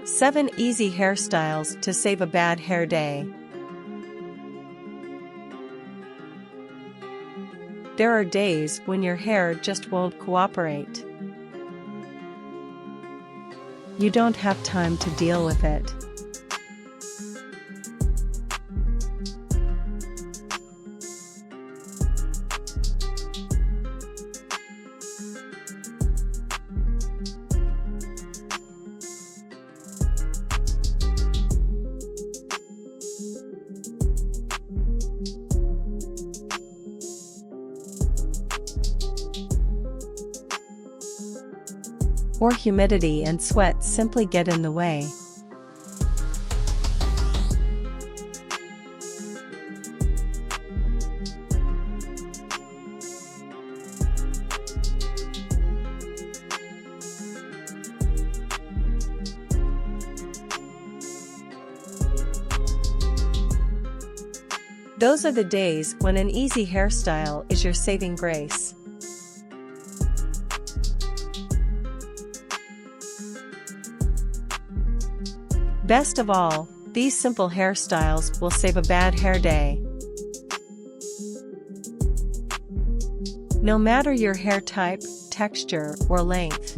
7 Easy Hairstyles to Save a Bad Hair Day. There are days when your hair just won't cooperate. You don't have time to deal with it. Or humidity and sweat simply get in the way. Those are the days when an easy hairstyle is your saving grace. Best of all, these simple hairstyles will save a bad hair day. No matter your hair type, texture, or length.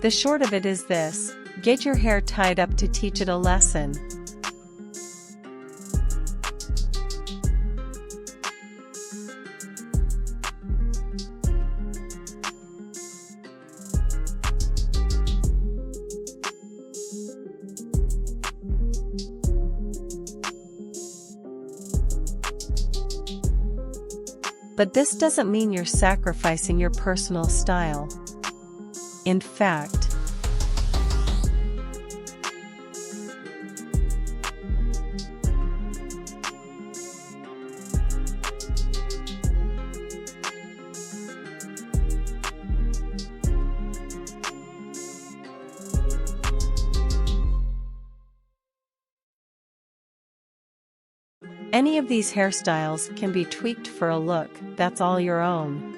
The short of it is this: get your hair tied up to teach it a lesson. But this doesn't mean you're sacrificing your personal style. In fact, any of these hairstyles can be tweaked for a look that's all your own.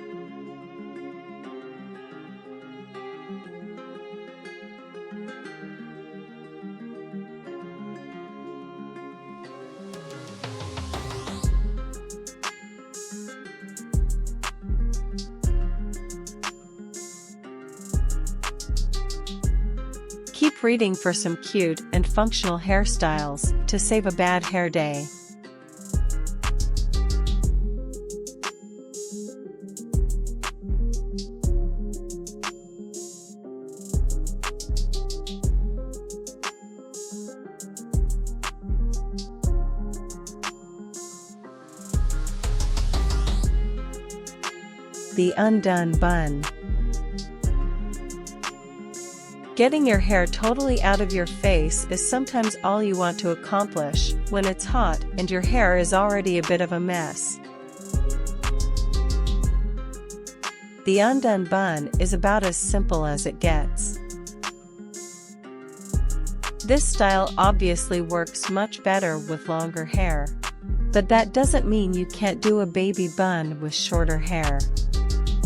Keep reading for some cute and functional hairstyles to save a bad hair day. The undone bun. Getting your hair totally out of your face is sometimes all you want to accomplish when it's hot and your hair is already a bit of a mess. The undone bun is about as simple as it gets. This style obviously works much better with longer hair, but that doesn't mean you can't do a baby bun with shorter hair.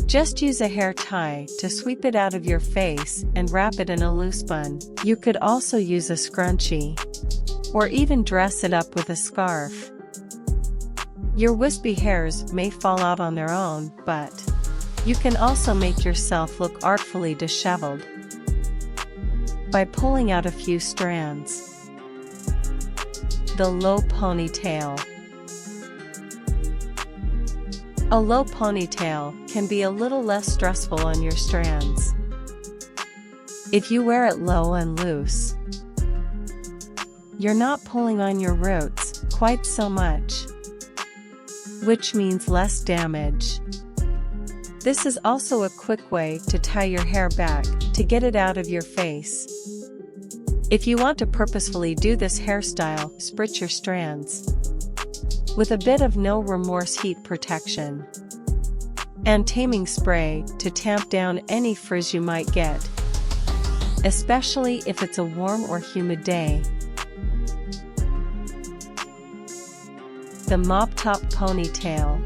Just use a hair tie to sweep it out of your face and wrap it in a loose bun. You could also use a scrunchie, or even dress it up with a scarf. Your wispy hairs may fall out on their own, but you can also make yourself look artfully disheveled by pulling out a few strands. The low ponytail. A low ponytail can be a little less stressful on your strands if you wear it low and loose. You're not pulling on your roots quite so much, which means less damage. This is also a quick way to tie your hair back to get it out of your face. If you want to purposefully do this hairstyle, spritz your strands. with a bit of no remorse heat protection and taming spray to tamp down any frizz you might get, especially if it's a warm or humid day. The moptop ponytail.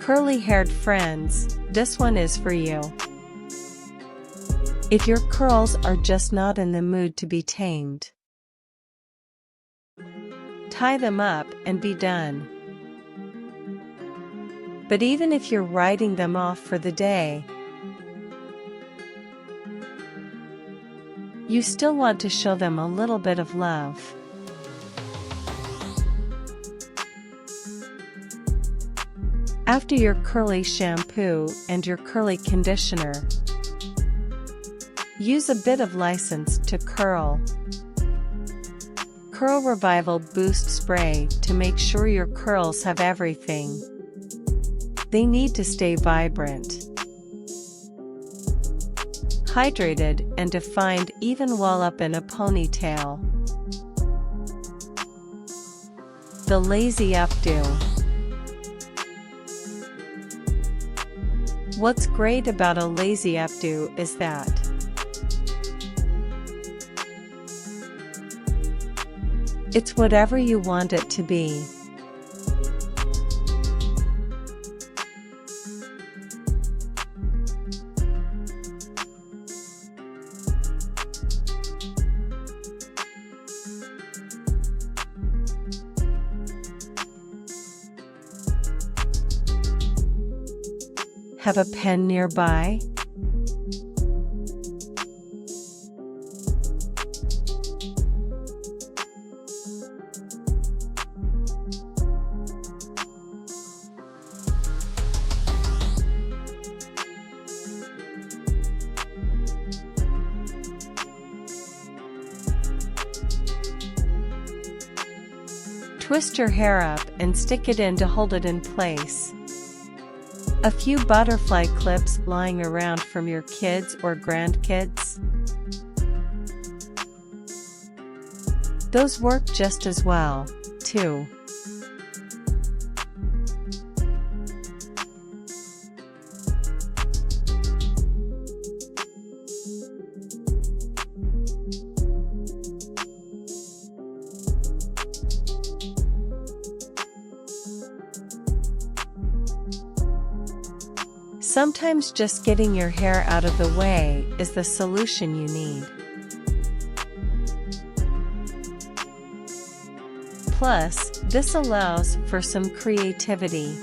Curly-haired friends, this one is for you. If your curls are just not in the mood to be tamed, tie them up and be done. But even if you're writing them off for the day, you still want to show them a little bit of love. After your curly shampoo and your curly conditioner, use a bit of license to curl. Curl Revival Boost Spray to make sure your curls have everything they need to stay vibrant, hydrated and defined even while up in a ponytail. The Lazy Updo. What's great about a lazy updo is that it's whatever you want it to be. Have a pen nearby? Twist your hair up and stick it in to hold it in place. A few butterfly clips lying around from your kids or grandkids? Those work just as well, too. Sometimes just getting your hair out of the way is the solution you need. Plus, this allows for some creativity.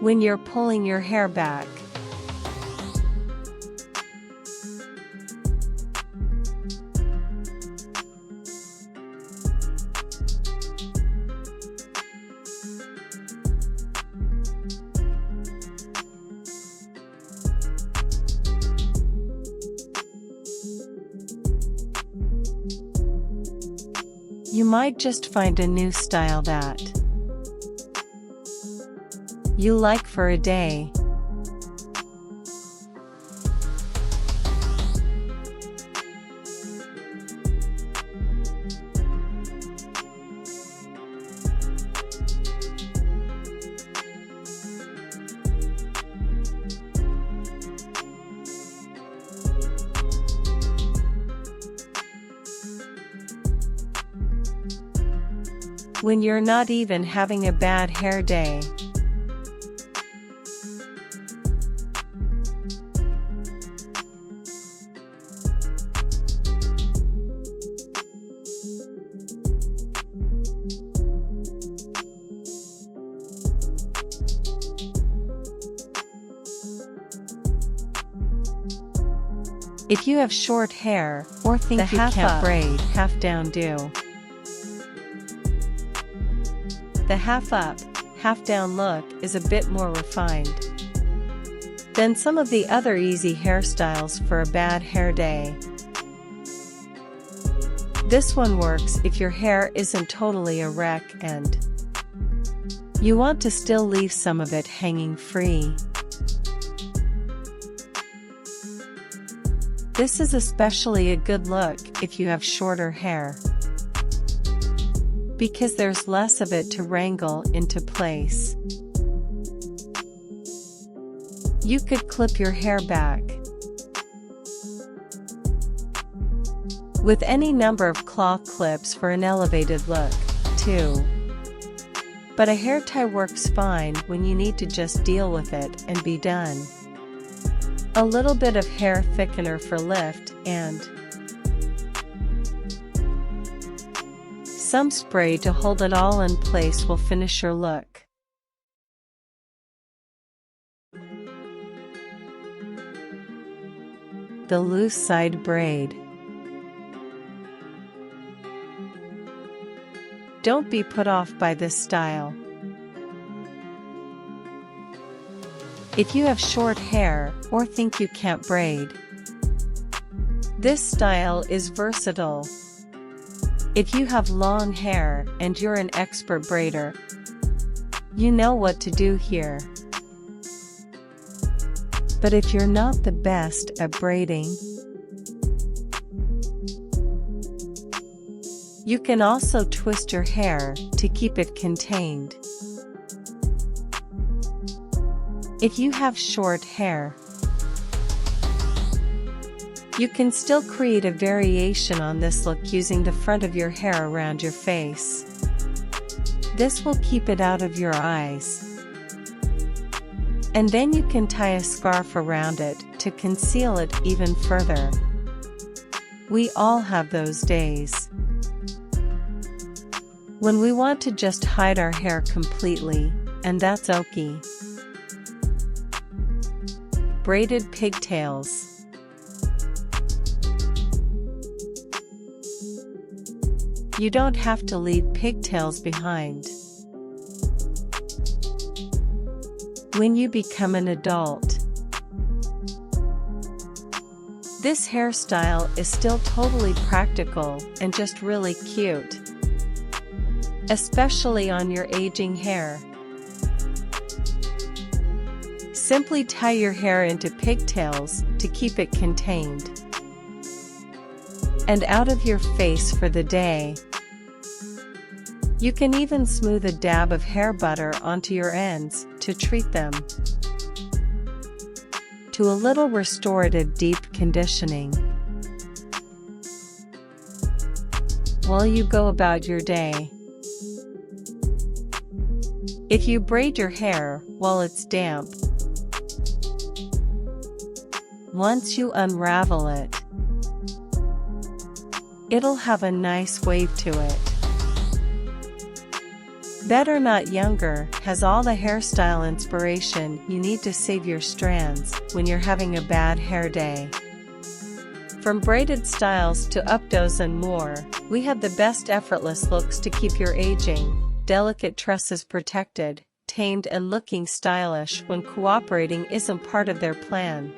When you're pulling your hair back, you might just find a new style that you like for a day. When you're not even having a bad hair day, if you have short hair or think you can't braid, half down do. The half up, half down look is a bit more refined. Then some of the other easy hairstyles for a bad hair day. This one works if your hair isn't totally a wreck and you want to still leave some of it hanging free. This is especially a good look if you have shorter hair, because there's less of it to wrangle into place. You could clip your hair back with any number of claw clips for an elevated look, too. But a hair tie works fine when you need to just deal with it and be done. A little bit of hair thickener for lift and some spray to hold it all in place will finish your look. The loose side braid. Don't be put off by this style. If you have short hair or think you can't braid, this style is versatile. If you have long hair and you're an expert braider, you know what to do here. But if you're not the best at braiding, you can also twist your hair to keep it contained. If you have short hair, you can still create a variation on this look using the front of your hair around your face. This will keep it out of your eyes. And then you can tie a scarf around it to conceal it even further. We all have those days when we want to just hide our hair completely, and that's okay. Braided pigtails. You don't have to leave pigtails behind. When you become an adult, this hairstyle is still totally practical and just really cute, especially on your aging hair. Simply tie your hair into pigtails to keep it contained and out of your face for the day. You can even smooth a dab of hair butter onto your ends to treat them to a little restorative deep conditioning while you go about your day. If you braid your hair while it's damp, once you unravel it, it'll have a nice wave to it. Better Not Younger has all the hairstyle inspiration you need to save your strands when you're having a bad hair day. From braided styles to updos and more, we have the best effortless looks to keep your aging, delicate tresses protected, tamed and looking stylish when cooperating isn't part of their plan.